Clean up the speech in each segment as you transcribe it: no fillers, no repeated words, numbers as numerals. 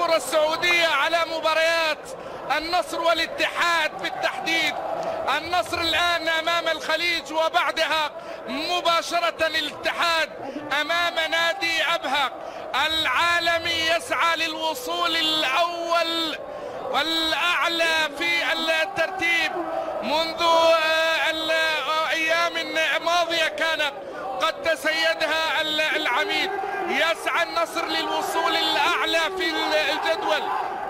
الكرة السعودية على مباريات النصر والاتحاد بالتحديد. النصر الآن أمام الخليج، وبعدها مباشرة الاتحاد أمام نادي أبها. العالمي يسعى للوصول الأول والأعلى في الترتيب منذ أيام ماضية كانت قد تسيدها العميد. يسعى النصر للوصول الأعلى في الجدول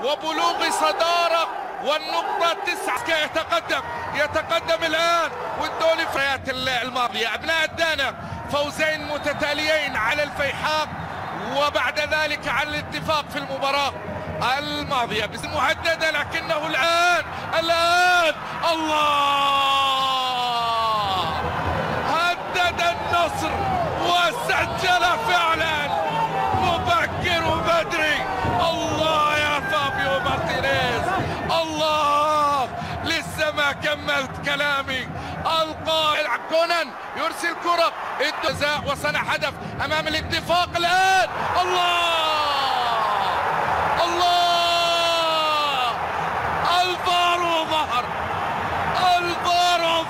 وبلوغ صدارة والنقطة 9. يتقدم الآن والدولي في الماضية. أبناء الدانا فوزين متتاليين على الفيحاء وبعد ذلك على الاتفاق في المباراة الماضية مهددة، لكنه الآن الله هدد النصر وسجل فعلا مبكر وبدري. الله يا فابيو مارتينيز، الله لسه ما كملت كلامي. القائل كونان يرسل كرة الجزاء وصنع هدف امام الاتفاق. الان الله الفار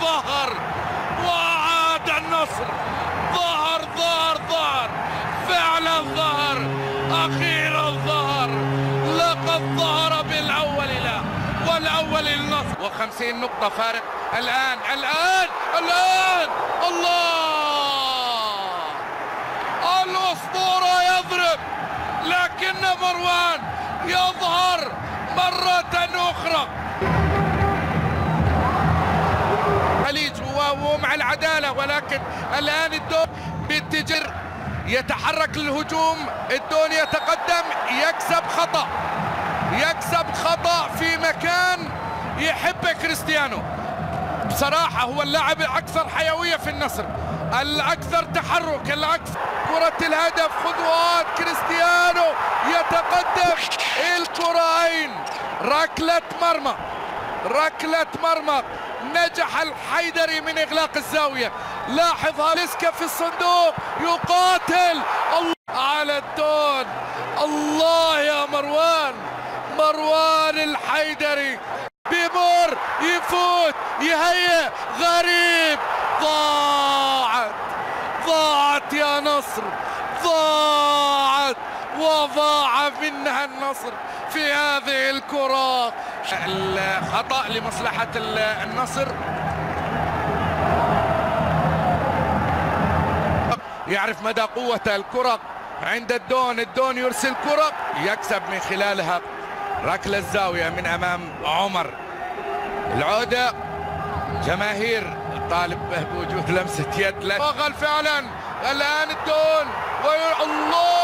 ظهر وعاد النصر. ظهر فعلا اخيرا ظهر. لقد ظهر بالاول والاول للنصر. و50 نقطة فارق الآن الله الأسطورة يضرب، لكن مروان يظهر مرة أخرى. خليج ومع العدالة، ولكن الآن الدون بالتجر يتحرك للهجوم. الدون يتقدم، يكسب خطأ في مكان يحبه كريستيانو. بصراحة هو اللاعب الأكثر حيوية في النصر، الأكثر تحرك، الأكثر كرة الهدف. خطوات كريستيانو يتقدم. الكرة ركلة مرمى. نجح الحيدري من إغلاق الزاوية. لاحظ هاليسكا في الصندوق يقاتل. الله على الدون. الله يا مروان الحيدري بيمر يفوت يهيئ غريب. ضاعت يا نصر، وضاع منها النصر في هذه الكرة. الخطأ لمصلحة النصر. يعرف مدى قوة الكرة عند الدون يرسل كرة يكسب من خلالها ركلة الزاوية من أمام عمر. العودة جماهير طالب بوجود لمسة يد. وغل فعلا الآن الدون الله